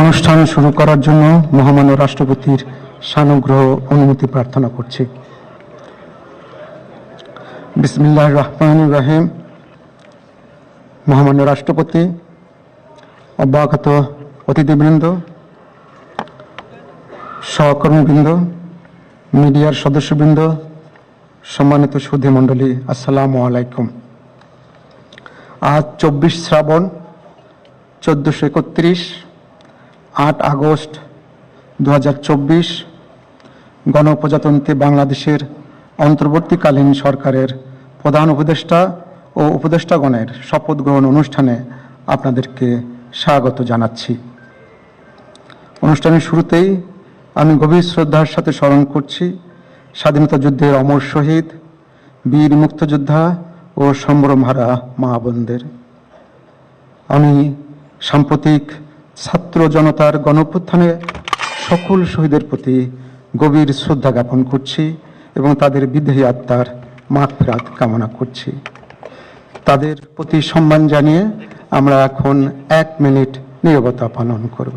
অনুষ্ঠান শুরু করার জন্য মহামান্য রাষ্ট্রপতির সানুগ্রহ অনুমতি প্রার্থনা করছি। বিসমিল্লাহির রহমানির রহিম। মহামান্য রাষ্ট্রপতি, অব্যাহত অতিথিবৃন্দ, সহকর্মীবৃন্দ, মিডিয়ার সদস্যবৃন্দ, সম্মানিত সুধী মণ্ডলী, আসসালামু আলাইকুম। আজ 24 শ্রাবণ 1431, 8 আগস্ট 2024 গণপ্রজাতন্ত্রী বাংলাদেশের অন্তর্বর্তীকালীন সরকারের প্রধান উপদেষ্টা ও উপদেষ্টাগণের শপথ গ্রহণ অনুষ্ঠানে আপনাদেরকে স্বাগত জানাচ্ছি। অনুষ্ঠানের শুরুতেই আমি গভীর শ্রদ্ধার সাথে স্মরণ করছি স্বাধীনতা যুদ্ধের অমর শহীদ, বীর মুক্তিযোদ্ধা ও সম্ভ্রমহারা মা বোনদের। আমি সাম্প্রতিক ছাত্র জনতার গণঅভ্যুত্থানে সকল শহীদের প্রতি গভীর শ্রদ্ধা জ্ঞাপন করছি এবং তাদের বিদেহী আত্মার মাগফিরাত কামনা করছি। তাদের প্রতি সম্মান জানিয়ে আমরা এখন 1 মিনিট নীরবতা পালন করব।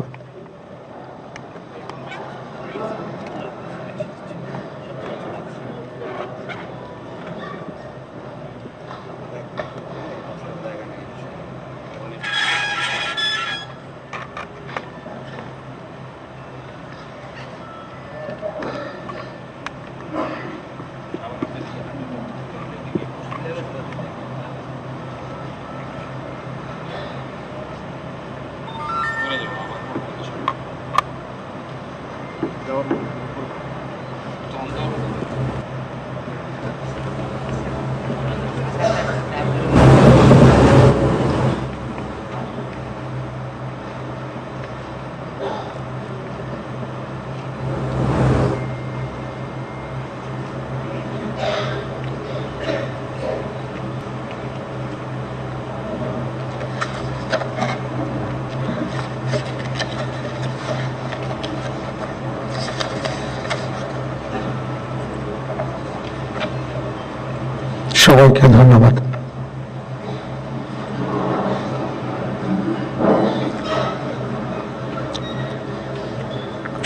সবাইকে ধন্যবাদ।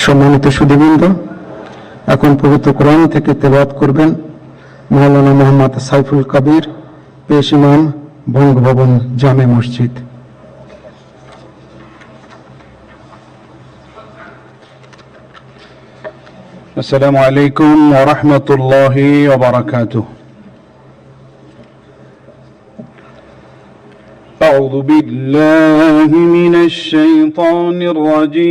সম্মানিত সুধীবৃন্দ, এখন পবিত্র কোরআন থেকে তেলাওয়াত করবেন মাওলানা মোহাম্মদ সাইফুল কবির, পেশ ইমাম, বঙ্গভবন জামে মসজিদ। আসসালামু আলাইকুম ওয়া রাহমাতুল্লাহি ওয়া বারাকাতুহু। أعوذ بالله من الشيطان الرجيم.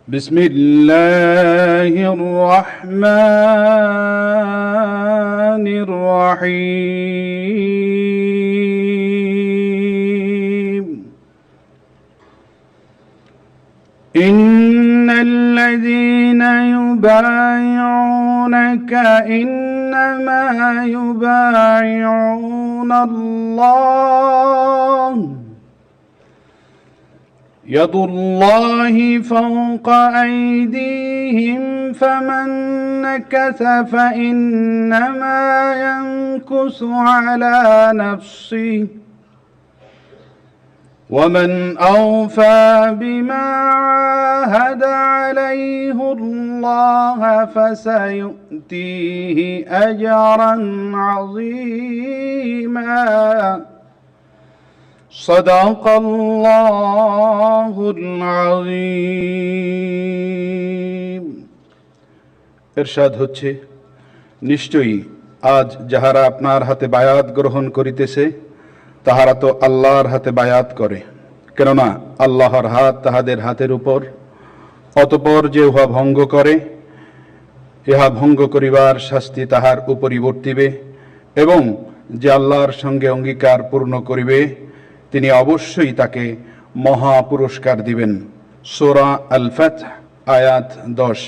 بسم الله الرحمن الرحيم. إن الذين يبايعونك إنما يبايعون الله يد الله فوق أيديهم فمن نكث فإنما ينكث على نفسه ومن أوفى بما عاهد عليه الله فسيؤتيه أجرا عظيما. صدق الله العظيم. ইরশাদ হচ্ছে, নিশ্চয়ই আজ যাহারা আপনার হাতে বায়াত গ্রহণ করিতেছে তাহারা তো আল্লাহর হাতে বায়াত করে, কেননা আল্লাহর হাত তাহাদের হাতের উপর। অতঃপর যে উহা ভঙ্গ করে, ইহা ভঙ্গ করিবার শাস্তি তাহার উপরই বর্তিবে, এবং যে আল্লাহর সঙ্গে অঙ্গীকার পূর্ণ করিবে তিনি অবশ্যই তাকে মহা পুরস্কার দিবেন। সূরা আল ফাতহ আয়াত 10।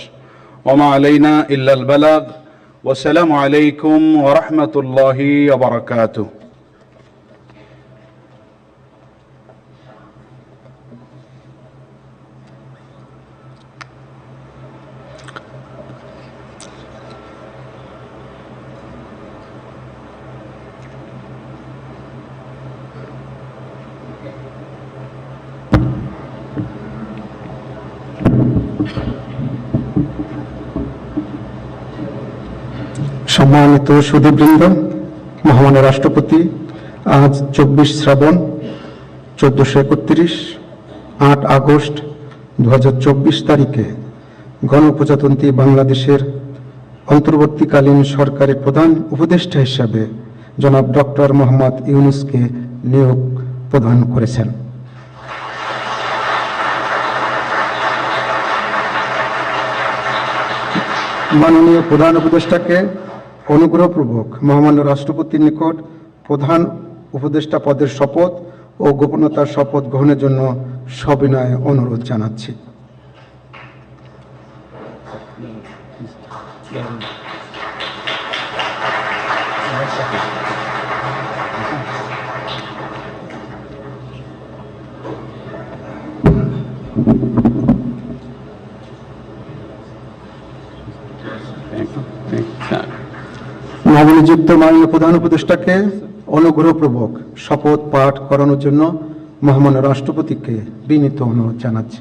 ওমা আলাইনা ইল্লাল বালাগ। ওয়াসসালামু আলাইকুম ওয়া রাহমাতুল্লাহি ওয়া বারাকাতুহু। সম্মানিত সুধীবৃন্দ, মহামান্য রাষ্ট্রপতি আজ 24 শ্রাবণ 1431 8 আগস্ট 2024 তারিখে গণপ্রজাতন্ত্রী বাংলাদেশের অন্তর্বর্তীকালীন সরকারের প্রধান উপদেষ্টা হিসাবে জনাব ডক্টর মোহাম্মদ ইউনূসকে নিয়োগ প্রদান করেছেন। মাননীয় প্রধান উপদেষ্টাকে অনুগ্রহপূর্বক মহামান্য রাষ্ট্রপতির নিকট প্রধান উপদেষ্টা পদের শপথ ও গোপনীয়তার শপথ গ্রহণের জন্য সবিনয়ে অনুরোধ জানাচ্ছি। নবনিযুক্ত মাননীয় প্রধান উপদেষ্টাকে অনুগ্রহপূর্বক শপথ পাঠ করানোর জন্য মহামান্য রাষ্ট্রপতিকে বিনীত অনুরোধ জানাচ্ছি।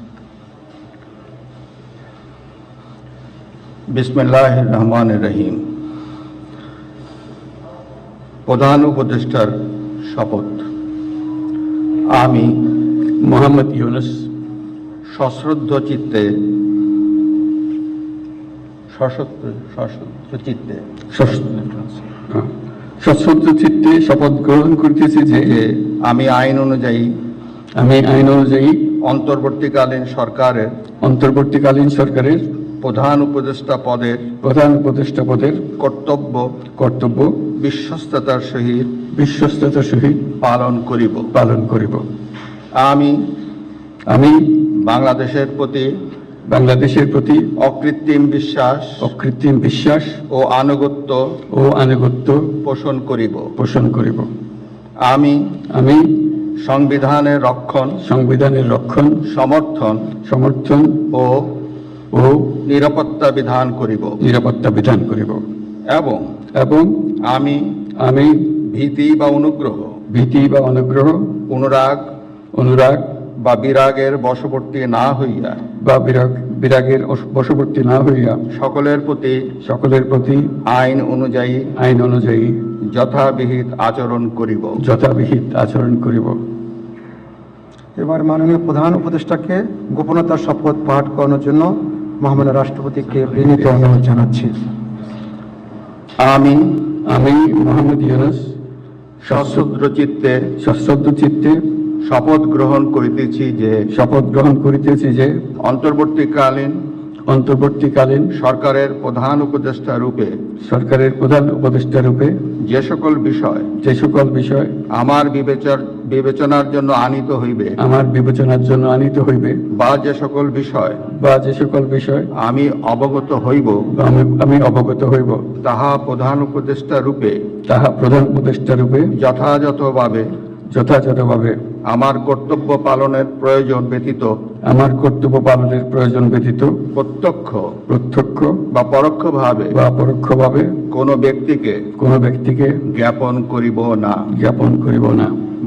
বিসমিল্লাহির রহমানির রহিম। প্রধান উপদেষ্টার শপথ। আমি মোহাম্মদ ইউনূস সশ্রদ্ধ চিত্তে শপথ গ্রহণ করিতেছি যে আমি আইন অনুযায়ী অন্তর্বর্তীকালীন সরকারের প্রধান উপদেষ্টা পদের কর্তব্য বিশ্বস্ততার সহিত পালন করিব। আমি বাংলাদেশের প্রতি অকৃত্রিম বিশ্বাস ও আনুগত্য পোষণ করিব। আমি সংবিধানের রক্ষণ সমর্থন ও নিরাপত্তা বিধান করিব এবং আমি ভীতি বা অনুগ্রহ অনুরাগ বা বিরাগের বশবর্তী না হইয়া সকলের প্রতি আইন অনুযায়ী যথাবিহিত আচরণ করিব। এবার মাননীয় প্রধান উপদেষ্টাকে গোপনীয়তার শপথ পাঠ করানোর জন্য মহামান্য রাষ্ট্রপতিকে বিনীত অনুরোধ জানাচ্ছি। আমি মোহাম্মদ ইউনূস সশ্রদ্ধ চিত্তে শপথ গ্রহণ করিতেছি যে অন্তর্বর্তীকালীন সরকারের প্রধান উপদেষ্টা রূপে যে সকল বিষয় আমার বিবেচনার জন্য আনিত হইবে বা যে সকল বিষয় আমি অবগত হইব তাহা প্রধান উপদেষ্টা রূপে যথাযথভাবে আমার কর্তব্য পালনের প্রয়োজন ব্যতীত প্রত্যক্ষ বা পরোক্ষভাবে কোনো ব্যক্তিকে জ্ঞাপন করিব না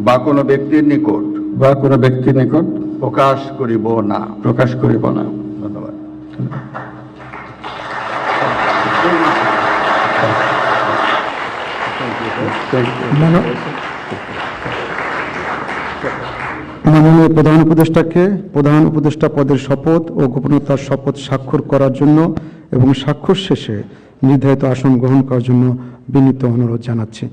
বা কোনো ব্যক্তির নিকট প্রকাশ করিব না। ধন্যবাদ। মাননীয় প্রধান উপদেষ্টাকে প্রধান উপদেষ্টা পদের শপথ ও গোপনীয়তার শপথ স্বাক্ষর করার জন্য এবং স্বাক্ষর শেষে নির্ধারিত আসন গ্রহণ করার জন্য বিনীত অনুরোধ জানাচ্ছি।